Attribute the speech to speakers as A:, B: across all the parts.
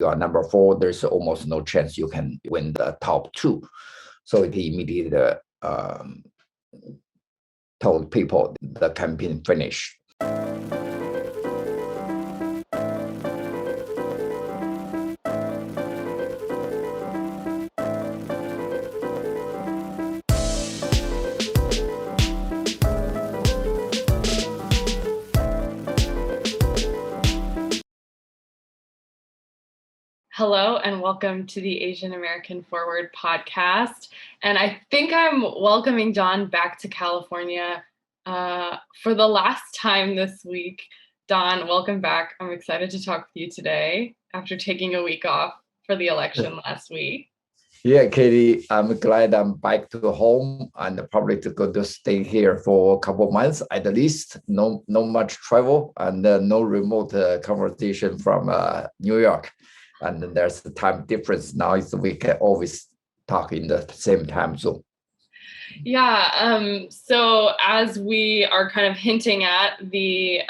A: you are number 4, there's almost no chance you can win the top 2. So it immediately told people the campaign finished.
B: Hello and welcome to the Asian American Forward podcast. And I think I'm welcoming John back to California for the last time this week. Don, welcome back. I'm excited to talk with you today after taking a week off for the election last week.
A: Yeah, Katie, I'm glad I'm back to home and probably to go to stay here for a couple of months at least. No much travel and no remote conversation from New York. And there's the time difference now, is we can always talk in the same time zone.
B: Yeah, so as we are kind of hinting at, the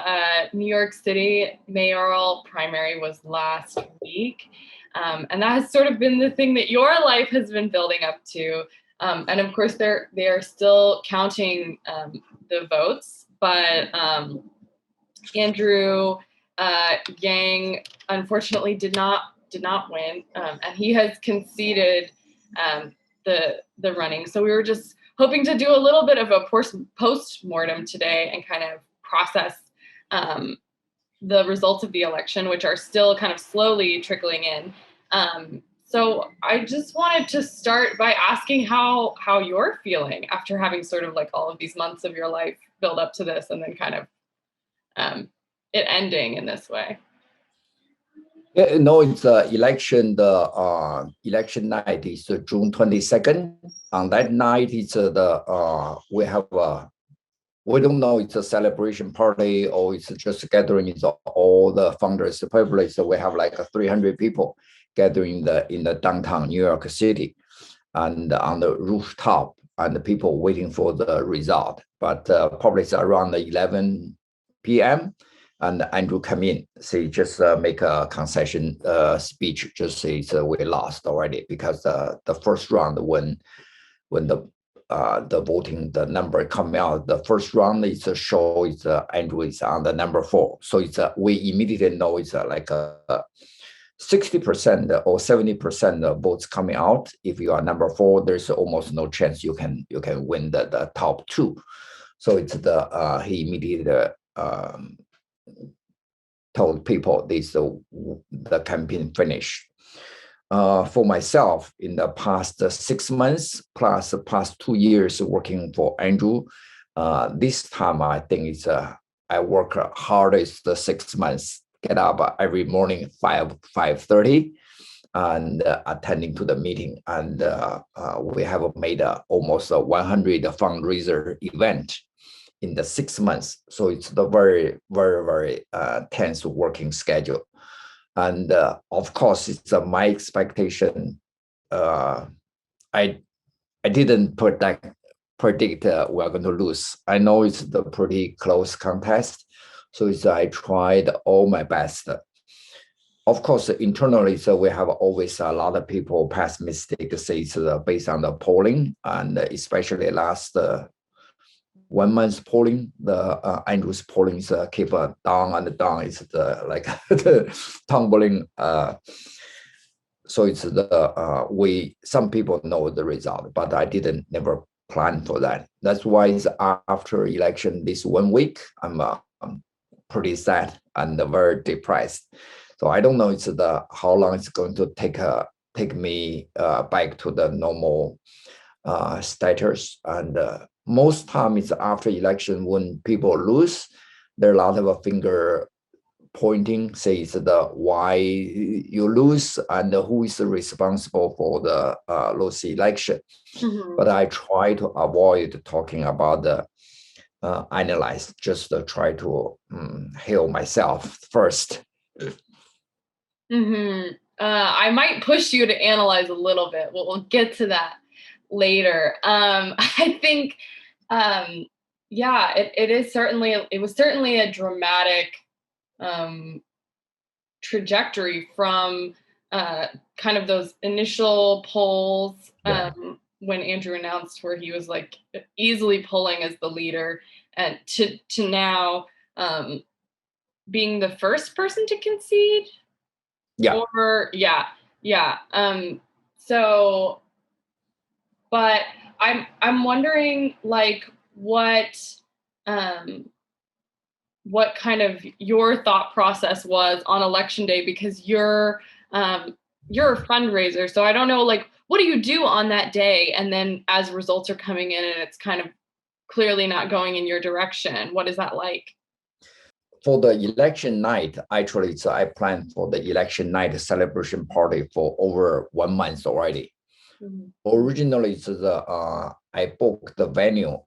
B: New York City mayoral primary was last week. And that has sort of been the thing that your life has been building up to. And of course, they are still counting the votes, but Andrew Yang unfortunately did not win, and he has conceded the running. So we were just hoping to do a little bit of a post-mortem today and kind of process the results of the election, which are still kind of slowly trickling in. So I just wanted to start by asking how you're feeling after having sort of like all of these months of your life build up to this and then kind of it ending in this way.
A: Yeah, no, it's election. The election night is June 22nd. On that night, it's we have we don't know it's a celebration party or it's just a gathering. It's all the founders public. So we have like 300 people gathering in the downtown New York City, and on the rooftop, and the people waiting for the result. But probably it's around 11 p.m. And Andrew come in, say just make a concession speech, just say we lost already because the first round when the voting, the number come out, the first round is a show is Andrew is on the number 4, so it's we immediately know it's like 60% or 70% of votes coming out. If you are number 4, there's almost no chance you can win the top 2. So it's he immediately told people this the campaign finished. For myself, in the past 6 months plus the past 2 years working for Andrew, this time I think it's I work hardest the 6 months. Get up every morning 5:30 and attending to the meeting, and we have made almost 100 fundraiser event in the 6 months. So it's the very, very, very tense working schedule. And of course, it's my expectation. I didn't predict we're going to lose. I know it's the pretty close contest. So I tried all my best. Of course, internally, so we have always a lot of people pessimistic, say it's based on the polling, and especially last 1 month polling, the Andrews polling is keep down and down. It's like the tumbling. So it's some people know the result, but I didn't never plan for that. That's why it's after election this 1 week, I'm pretty sad and very depressed. So I don't know how long it's going to take me back to the normal status. And most time it's after election when people lose, there are a lot of finger pointing, says why you lose and who is responsible for the lost election. Mm-hmm. But I try to avoid talking about the analyze, just try to heal myself first.
B: Mm-hmm. I might push you to analyze a little bit. We'll get to that later. I think, it was certainly a dramatic trajectory from kind of those initial polls
A: Yeah.
B: when Andrew announced where he was like easily polling as the leader, and to now being the first person to concede.
A: Yeah.
B: Or yeah. So, but I'm wondering like what kind of your thought process was on election day, because you're a fundraiser. So I don't know, like, what do you do on that day? And then as results are coming in and it's kind of clearly not going in your direction, what is that like?
A: For the election night, actually, so I planned for the election night celebration party for over 1 month already.
B: Mhm.
A: Originally, so I booked the venue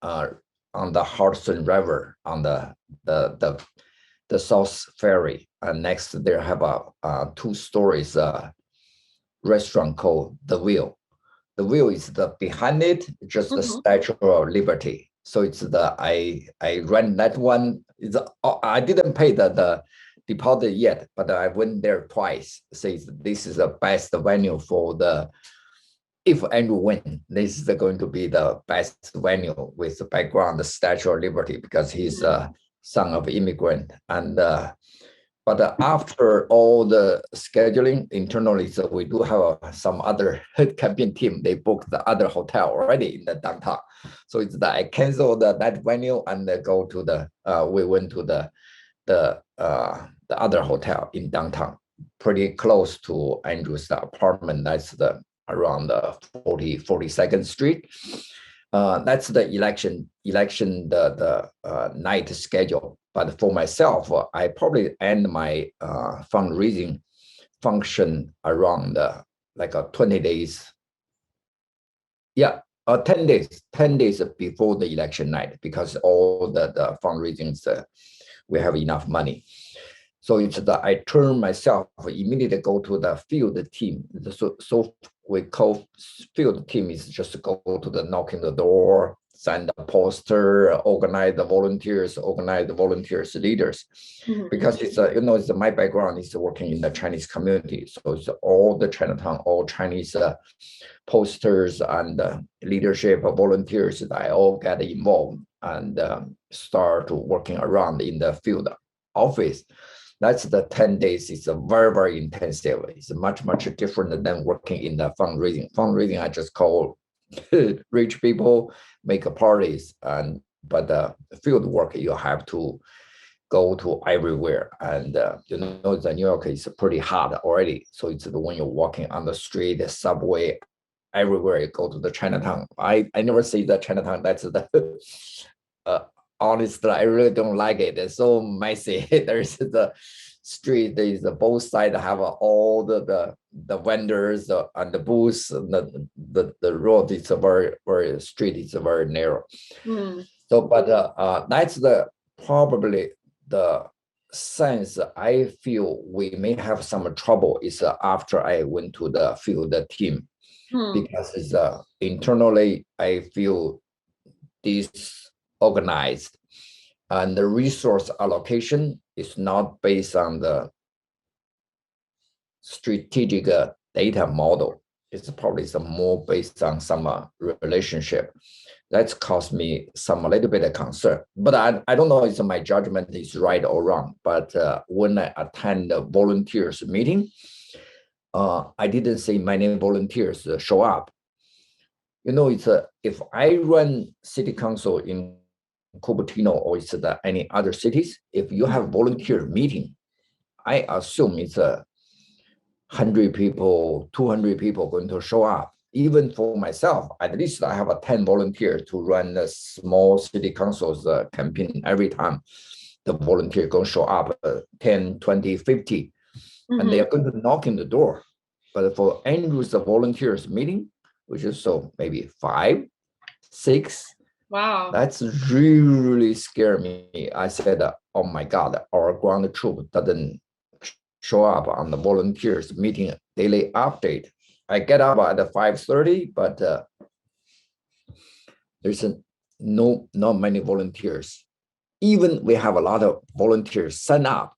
A: on the Hudson River on the South Ferry, and next there have a 2 stories restaurant called The Wheel. The Wheel is the behind it, just the
B: Mhm.
A: Statue of Liberty. So it's the I rent that one. It's I didn't pay the deposit yet, but I went there twice. Says this is the best venue for the, if Andrew win, this is going to be the best venue with the background, the Statue of Liberty, because he's a son of immigrant. And but after all the scheduling internally, so we do have some other campaign team. They booked the other hotel already in the downtown. So it's that I canceled that venue and go to the. We went to the other hotel in downtown, pretty close to Andrew's apartment. That's the around the 42nd Street. That's the election the night schedule. But for myself, I probably end my fundraising function around like 20 days. Yeah, 10 days before the election night, because all the fundraisings, we have enough money. So it's that I turn myself immediately go to the field team. So we call field team is just go to the knocking the door, send a poster, organize the volunteers, leaders.
B: Mhm.
A: Because it's it's my background is working in the Chinese community. So it's all the Chinatown, all Chinese posters and leadership volunteers that I all get involved and start working around in the field office. That's the 10 days. It's a very, very intensive. It's much, much different than working in the fundraising. Fundraising, I just call rich people, make parties, but the field work, you have to go to everywhere. And the New York is pretty hot already. So it's when you're walking on the street, the subway, everywhere you go to the Chinatown. I never see the Chinatown. That's the honestly, I really don't like it. It's so messy. There's the street. There's both sides have all the vendors and the booths. And the road is a very very street is very narrow.
B: Mm.
A: So, but that's the probably the sense I feel we may have some trouble is after I went to the field team,
B: Hmm.
A: because it's internally I feel disorganized, and the resource allocation is not based on the strategic data model. It's probably some more based on some relationship. That's caused me some a little bit of concern. But I don't know if my judgment is right or wrong. But when I attend the volunteers meeting, I didn't see many volunteers show up. It's if I run city council in Cupertino or it's any other cities, if you have volunteer meeting, I assume it's 100 people, 200 people going to show up. Even for myself, at least I have 10 volunteers to run a small city council's campaign every time. The volunteer going to show up 10, 20, 50, and they are going to knock in the door. But for Andrew's volunteers meeting, which is so maybe 5, 6,
B: Wow.
A: that's really scare me. I said, oh my God, our ground troop doesn't show up on the volunteers meeting daily update. I get up at 5:30, but there's not many volunteers. Even we have a lot of volunteers sign up,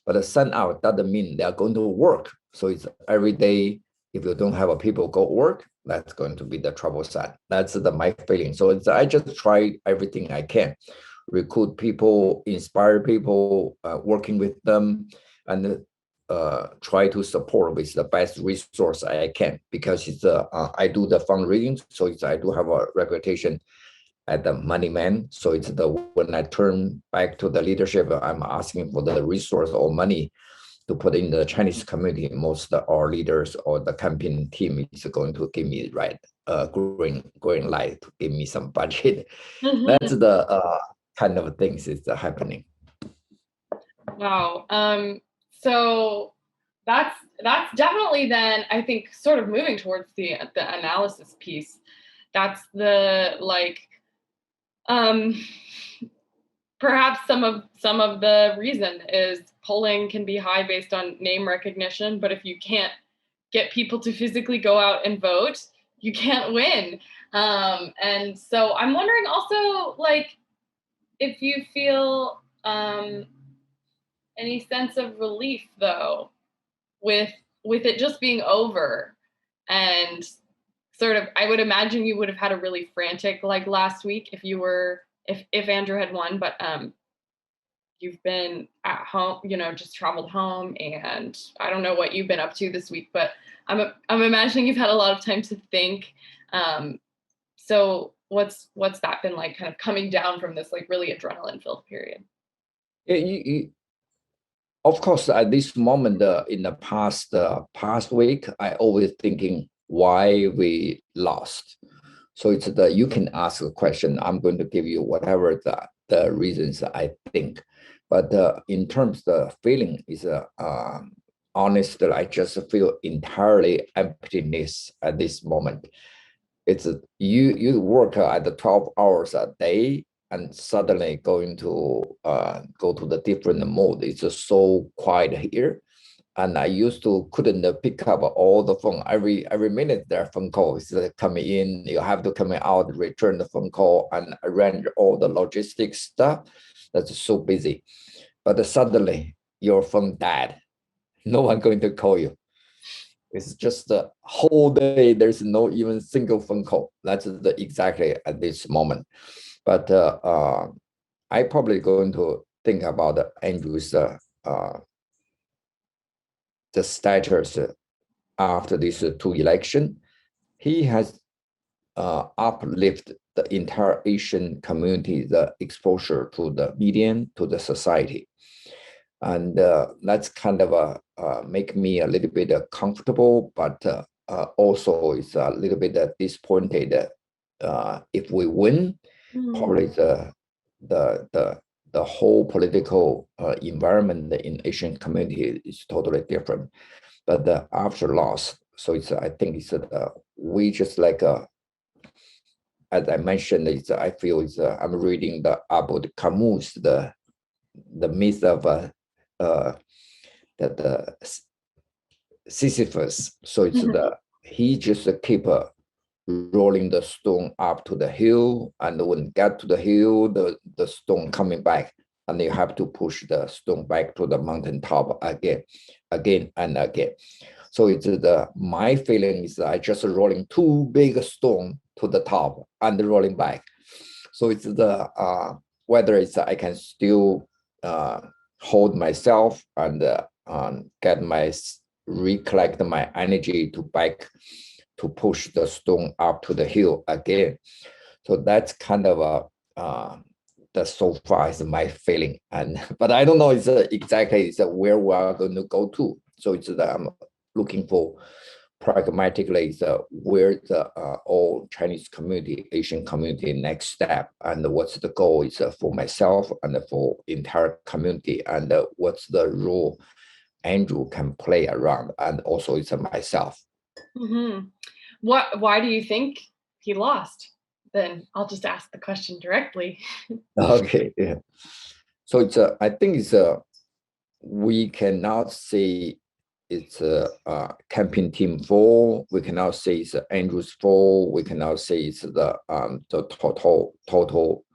A: but sign up doesn't mean they are going to work. So it's every day, if you don't have a people go work, that's going to be the trouble side. That's my feeling. So I just try everything I can, recruit people, inspire people, working with them, and try to support with the best resource I can, because I do the fundraising, so I do have a reputation as the money man. So when I turn back to the leadership, I'm asking for the resource or money to put in the Chinese community. Most of our leaders or the campaign team is going to give me green light to give me some budget. That's the kind of things is happening.
B: Wow. So that's definitely then, I think, sort of moving towards the analysis piece. That's the perhaps some of the reason is polling can be high based on name recognition, but if you can't get people to physically go out and vote, you can't win. And so I'm wondering also, if you feel any sense of relief though with it just being over, and sort of, I would imagine you would have had a really frantic last week if Andrew had won, but you've been at home, just traveled home, and I don't know what you've been up to this week, but I'm imagining you've had a lot of time to think. So what's that been like, kind of coming down from this really adrenaline-filled period?
A: Of course, at this moment in the past week, I always thinking why we lost. So you can ask a question. I'm going to give you whatever the reasons I think. But in terms of the feeling is honestly, I just feel entirely emptiness at this moment. It's you work at the 12 hours a day, and suddenly going to go to the different mode. It's just so quiet here. And I used to couldn't pick up all the phone. Every minute there are phone calls coming in. You have to come out, return the phone call, and arrange all the logistics stuff. That's so busy. But suddenly your phone died. No one going to call you. It's just the whole day. There's no even single phone call. That's exactly at this moment. But I probably going to think about Andrew's the status after these two elections. He has uplifted the entire Asian community, the exposure to the media, to the society. And that's kind of make me a little bit comfortable, but also it's a little bit disappointed. If we win, probably the whole political environment in Asian community is totally different. But after loss, so I think we just as I mentioned, I feel I'm reading about Camus, the myth of the Sisyphus. So he just keep rolling the stone up to the hill, and when get to the hill, the stone coming back, and you have to push the stone back to the mountain top again and again. So my feeling is I just rolling too big a stone to the top and rolling back. So it's whether I can still hold myself and recollect my energy to push the stone up to the hill again. So that's kind of so far is my feeling, but I don't know exactly where we are going to go to. So I'm looking for pragmatically where the all Chinese community, Asian community next step, and what's the goal is for myself and for entire community, and what's the role Andrew can play around, and also it's myself.
B: Mm-hmm. Why do you think he lost? Then I'll just ask the question directly.
A: Okay, yeah. So I think we cannot say it's a campaign team fault. We cannot say it's Andrew's fault. We cannot say it's the total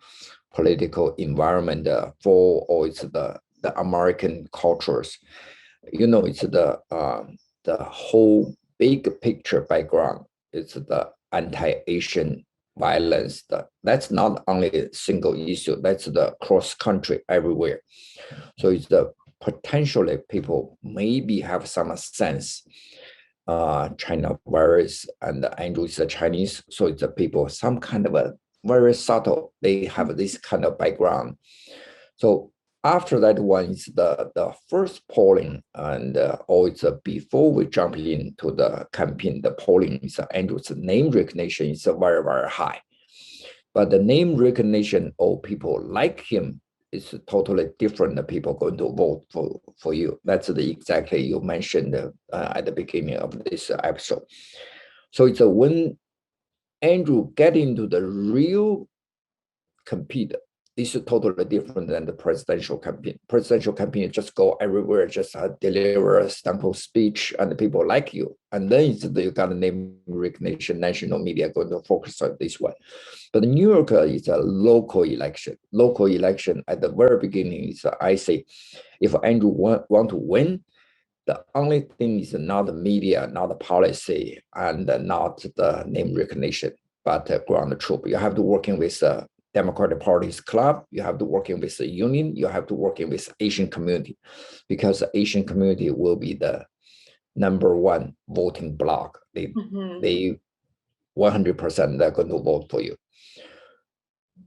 A: political environment fault, or it's the American cultures. It's the whole big picture background is the anti-Asian violence. That's not only a single issue, that's the cross country everywhere. So it's the potentially people maybe have some sense China virus and Andrew is a Chinese, so it's the people some kind of a very subtle. They have this kind of background. So after that one is the first polling, and always before we jump into the campaign, the polling is Andrew's name recognition is very, very high. But the name recognition of people like him is totally different. The people going to vote for you. That's the exactly you mentioned at the beginning of this episode. So it's when Andrew get into the real compete, this is totally different than the presidential campaign. Presidential campaign just go everywhere, just deliver a sample speech, and people like you. And then you got a name recognition, national media going to focus on this one. But New York is a local election. Local election at the very beginning is, I say, if Andrew want to win, the only thing is not the media, not the policy, and not the name recognition, but ground troop. You have to working with Democratic Party's club, you have to working with the union, you have to working with Asian community, because the Asian community will be the number one voting bloc. They 100% they're going to vote for you.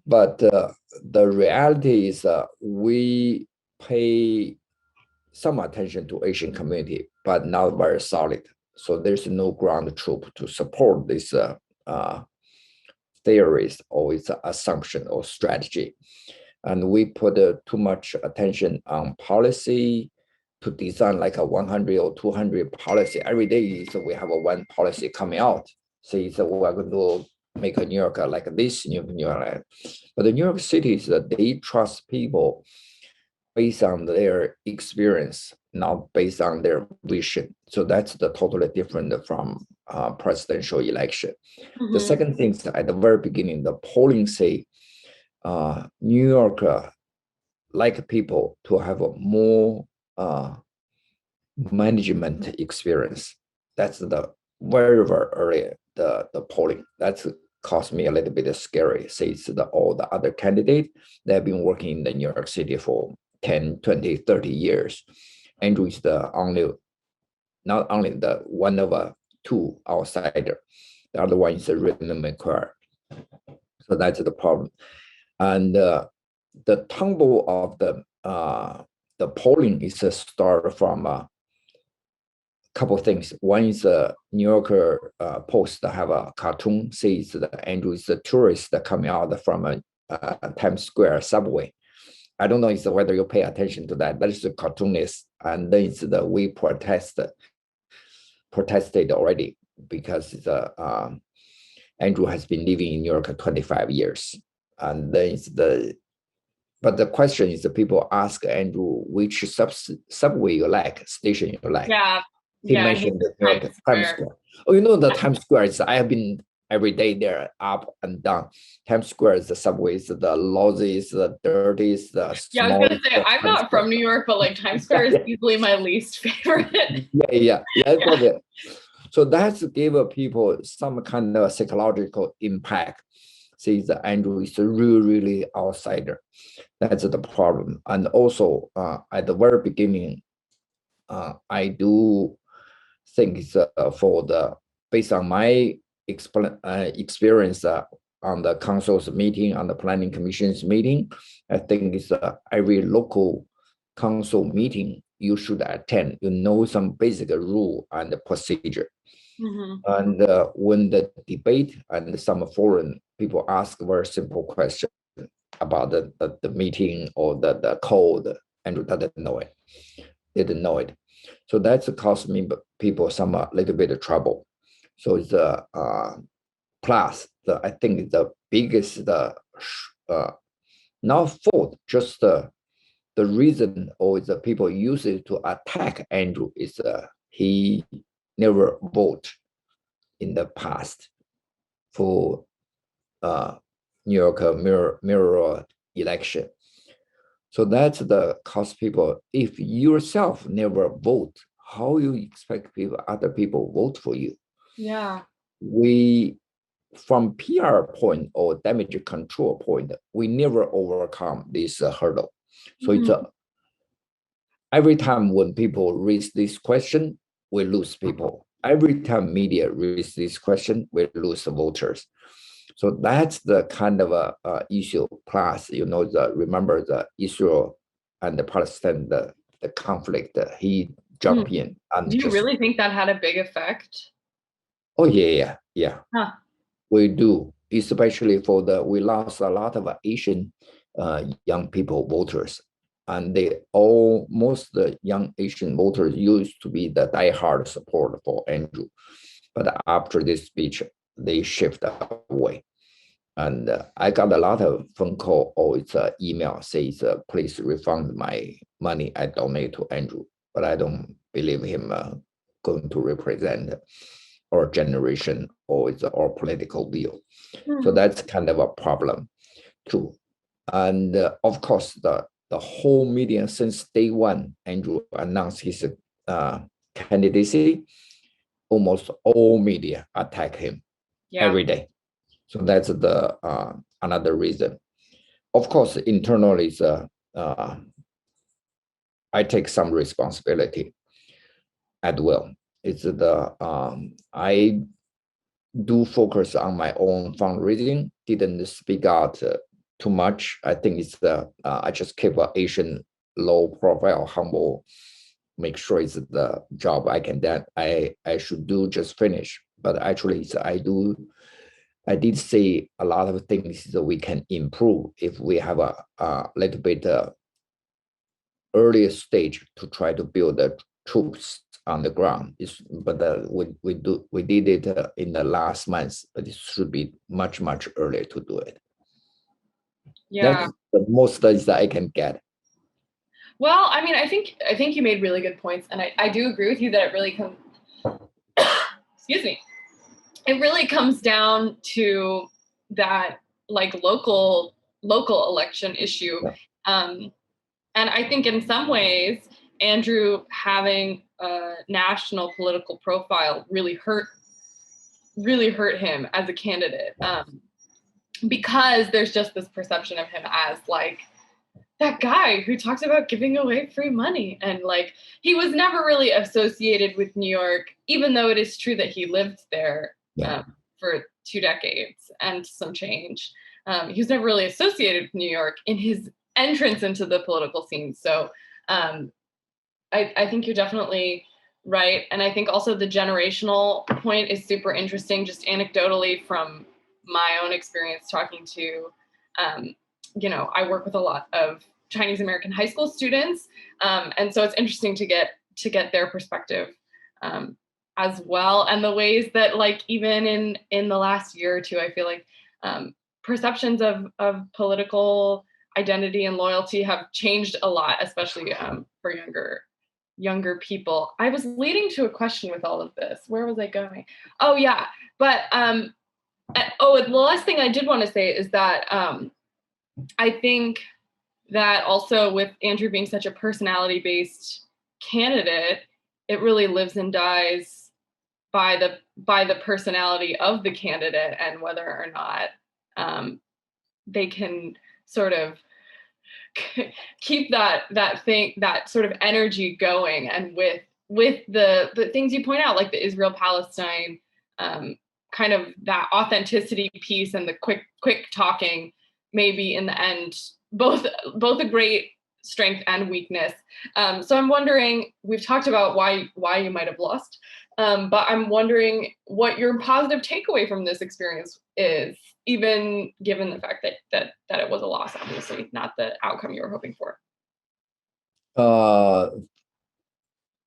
A: But the reality is we pay some attention to Asian community, but not very solid. So there's no ground troop to support this theories or its assumption or strategy. And we put too much attention on policy to design like a 100 or 200 policy. Every day so we have a one policy coming out. Say so we're going to make a New York like this, New York. But the New York City is that they trust people based on their experience, not based on their vision. So that's the totally different from presidential election. The second thing is at the very beginning, the polling say New York like people to have a more management experience. That's the very, very early, the polling. That's caused me a little bit scary. Say it's all the other candidates, they've been working in the New York City for 10, 20, 30 years. Andrew is not only the one of two outsider, the other one is Raymond McQuarrie. So that's the problem. And the tumble of the polling is a start from a couple of things. One is a New Yorker Post that have a cartoon says that Andrew is a tourist that coming out from a Times Square subway. I don't know whether you pay attention to that. That is the cartoonist, and then it's the we protested already because Andrew has been living in New York 25 years, and then it's but the question is, the people ask Andrew which subway you like, station you like.
B: Yeah,
A: he mentioned the Times Square. Oh, you know the Times Square is. I have been every day there, up and down. Times Square is the subways, the lousy, the dirty, the small.
B: Yeah, I was gonna say I'm not from New York, but like Times Square is easily my least favorite.
A: Yeah. So that's give people some kind of psychological impact. See, the Andrew is really outsider. That's the problem. And also at the very beginning, I do think it's based on my experience on the council's meeting, on the planning commission's meeting, I think it's every local council meeting you should attend. You know some basic rule and procedure. And when the debate and some foreign people ask very simple question about the meeting or the code, Andrew didn't know it. So that's caused me people some little bit of trouble. So it's plus I think the biggest not fault, just the reason or the people use it to attack Andrew is he never voted in the past for New York mayoral election. So that's the cost people. If yourself never vote, how you expect other people vote for you?
B: Yeah.
A: We, from PR point or damage control point, we never overcome this hurdle. So it's every time when people raise this question, we lose people. Every time media raise this question, we lose voters. So that's the kind of a issue. Plus, remember the Israel and the Palestine, the conflict. He jumped in and
B: do you really think that had a big effect?
A: Oh yeah.
B: Huh.
A: We do, especially we lost a lot of Asian young people voters, and most the young Asian voters used to be the diehard support for Andrew, but after this speech, they shift away. And I got a lot of phone call or it's an email says, please refund my money I donate to Andrew, but I don't believe him going to represent our generation or it's our political view. So that's kind of a problem too. And of course, the whole media since day one, Andrew announced his candidacy, almost all media attack him every day. So that's the another reason. Of course, internally, I take some responsibility as well. It's I do focus on my own fundraising. Didn't speak out too much. I think it's I just keep an Asian low profile, humble. Make sure it's the job I should do. Just finish. But actually, I did say a lot of things that we can improve if we have a little bit earlier stage to try to build the troops on the ground. But we did it in the last months, but it should be much earlier to do it.
B: Yeah,
A: that's the most studies that I can get.
B: Well, I mean, I think you made really good points, and I do agree with you that it really comes. Excuse me. It really comes down to that like local election issue. And I think in some ways, Andrew having a national political profile really hurt him as a candidate. Because there's just this perception of him as like that guy who talks about giving away free money. And like, he was never really associated with New York, even though it is true that he lived there for 2 decades and some change. He was never really associated with New York in his entrance into the political scene. So I think you're definitely right. And I think also the generational point is super interesting, just anecdotally from my own experience talking to, I work with a lot of Chinese American high school students. And so it's interesting to get their perspective as well. And the ways that like, even in the last year or two, I feel like perceptions of political identity and loyalty have changed a lot, especially for younger people. I was leading to a question with all of this. Where was I going? Oh yeah. But the last thing I did want to say is that I think that also with Andrew being such a personality-based candidate, it really lives and dies by the personality of the candidate and whether or not they can sort of keep that sort of energy going. And with the things you point out, like the Israel-Palestine kind of that authenticity piece and the quick talking, maybe in the end both a great strength and weakness. So I'm wondering, we've talked about why you might have lost, but I'm wondering what your positive takeaway from this experience is, even given the fact that it was a loss, obviously, not the outcome you were hoping for.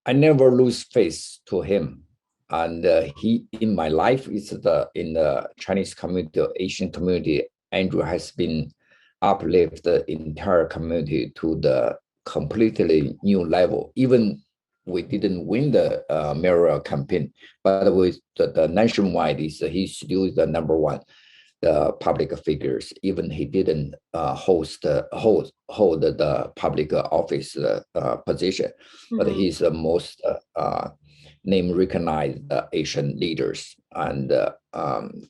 A: I never lose faith to him. And he, in my life, in the Chinese community, Asian community, Andrew has been uplift the entire community to the completely new level. Even we didn't win the Mayoral campaign, but with the nationwide, he's still the number one. the public figures, even he didn't hold the public office position, but he's the most name recognized Asian leaders. And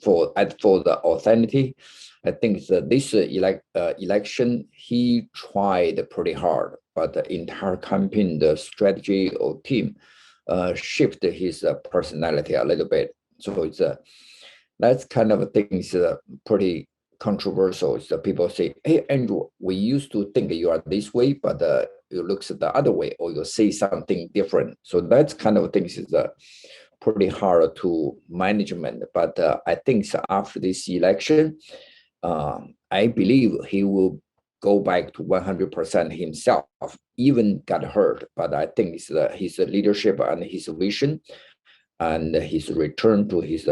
A: for the authenticity, I think that this election, he tried pretty hard, but the entire campaign, the strategy or team shifted his personality a little bit. So it's that's kind of things pretty controversial. So people say, "Hey, Andrew, we used to think you are this way, but you look the other way, or you say something different." So that's kind of things is pretty hard to management. But I think after this election, I believe he will go back to 100% himself, even got hurt. But I think it's his leadership and his vision and his return to his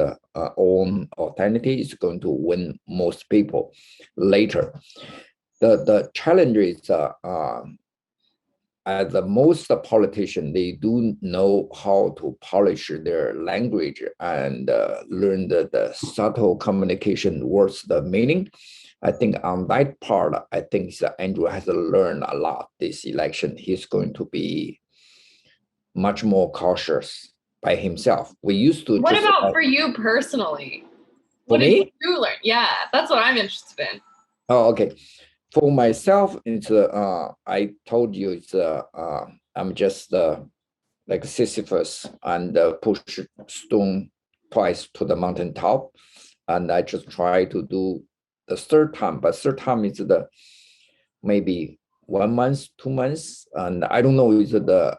A: own authenticity is going to win most people later. The challenge is as the most politicians, they do know how to polish their language and learn the subtle communication words, the meaning. I think on that part, I think Andrew has learned a lot this election. He's going to be much more cautious by himself. We used to.
B: What about for you personally?
A: For me?
B: What did you learn? Yeah, that's what I'm interested in.
A: Oh, okay. For myself, it's I told you it's I'm just like Sisyphus and push stone twice to the mountaintop, and I just try to do the third time. But third time is the maybe 1 month, 2 months, and I don't know is the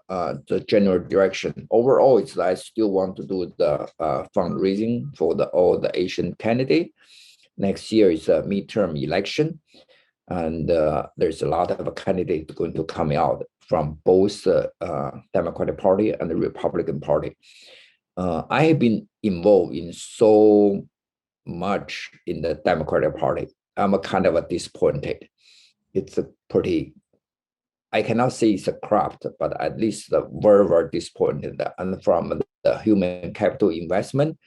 A: general direction. Overall, it's I still want to do the fundraising for all the Asian candidate. Next year is a midterm election, and there's a lot of candidates going to come out from both Democratic Party and the Republican Party. I have been involved in so much in the Democratic Party. I'm a kind of disappointed. It's a pretty, I cannot say it's a corrupt, but at least very, very disappointed. And from the human capital investment,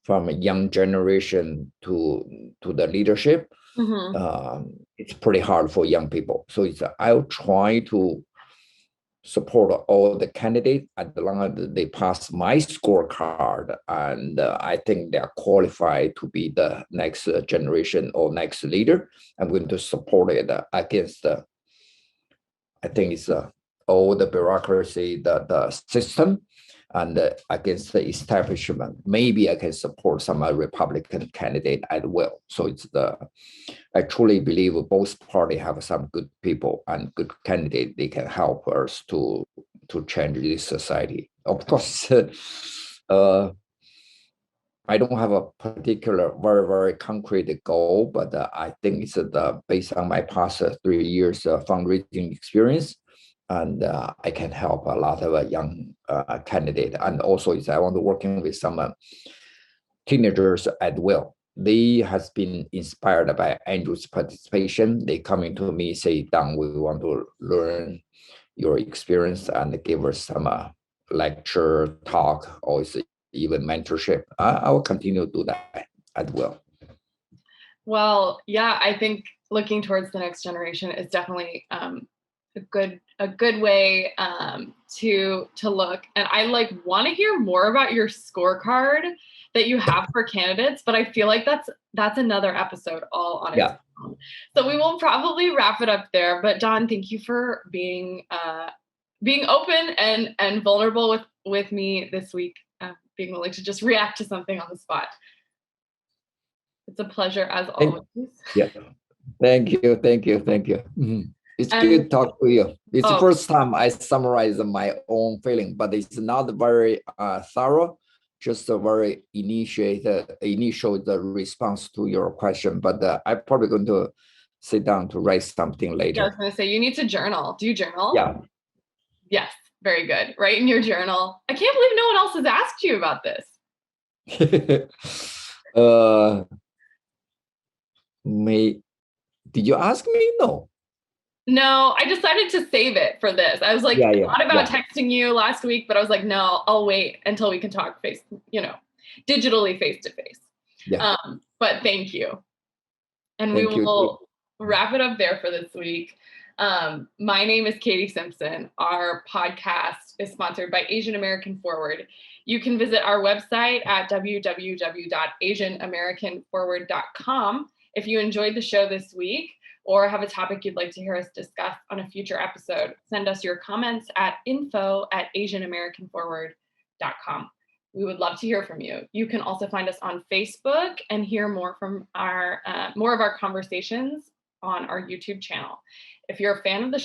A: from a young generation to the leadership, it's pretty hard for young people. So I'll try to support all the candidates as long as they pass my scorecard, and I think they are qualified to be the next generation or next leader. I'm going to support it against I think it's all the bureaucracy, the system, and against the establishment. Maybe I can support some Republican candidate as well. So I truly believe both parties have some good people and good candidates. They can help us to change this society. Of course, I don't have a particular very, very concrete goal, but I think it's based on my past 3 years fundraising experience, and I can help a lot of young candidates. And also, I want to working with some teenagers as well. They has been inspired by Andrew's participation. They coming to me, say, "Don, we want to learn your experience and give us some lecture, talk, or even mentorship." I will continue to do that as well.
B: Well, yeah, I think looking towards the next generation is definitely a good way to look. And I want to hear more about your scorecard that you have for candidates, but I feel like that's another episode all on its own. So we will probably wrap it up there. But Don, thank you for being open and vulnerable with me this week, being willing to just react to something on the spot. It's a pleasure as always.
A: Yeah, thank you. Mm-hmm. It's good to talk to you. It's the first time I summarize my own feeling, but it's not very thorough, just a very initial response to your question. But I'm probably going to sit down to write something later.
B: Yeah, I was going to say, you need to journal. Do you journal?
A: Yeah.
B: Yes, very good. Write in your journal. I can't believe no one else has asked you about this.
A: Did you ask me?
B: No, I decided to save it for this. I was like, I thought about texting you last week, but I was like, no, I'll wait until we can talk digitally face to face. But thank you. And we
A: Thank you.
B: will wrap it up there for this week. My name is Katie Simpson. Our podcast is sponsored by Asian American Forward. You can visit our website at www.asianamericanforward.com. If you enjoyed the show this week or have a topic you'd like to hear us discuss on a future episode, send us your comments at info@asianamericanforward.com. We would love to hear from you. You can also find us on Facebook and hear more from more of our conversations on our YouTube channel. If you're a fan of the